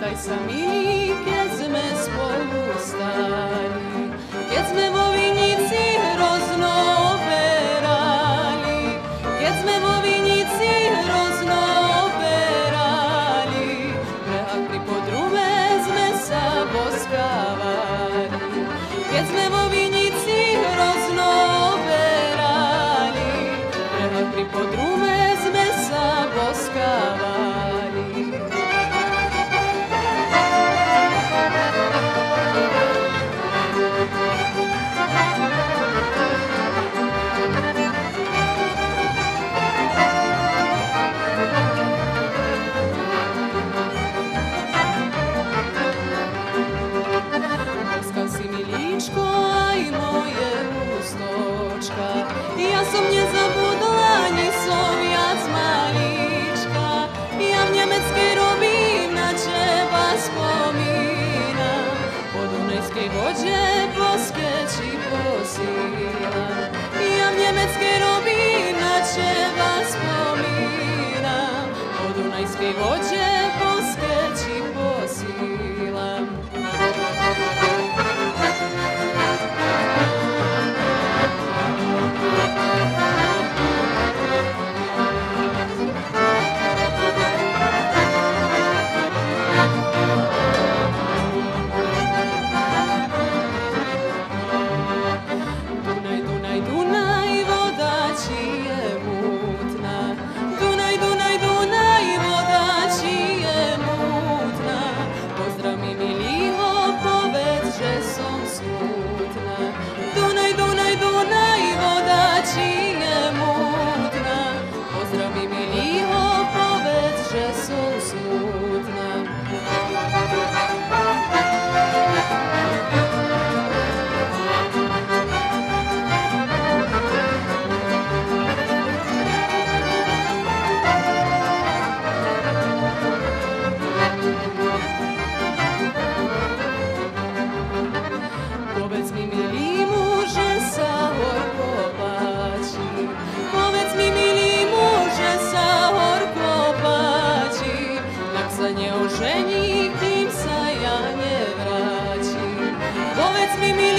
Pamätaj sa, milí, keď sme spolu stáli, keď sme vo vinici hrozno berali, keď sme vo vinici hrozno berali, prehak pri podrume sme sa boskávali, keď sme vo vinici hrozno berali, prehak pri podrume sme sa boskávali. Ja som nezabudla, ani som viac malíčka. Ja v nemeckej robím, na teba spomínam. Po Dunajskej vode po skeči posílam. Ja v nemeckej robím, na teba spomínam. Po Dunajskej vode po skeči posílam. Povedz mi, milý muže, sa horko páči. Povedz mi, milý muže, sa horko páči. Tak sa neožení, kým sa ja nevrátim. Povedz mi, milý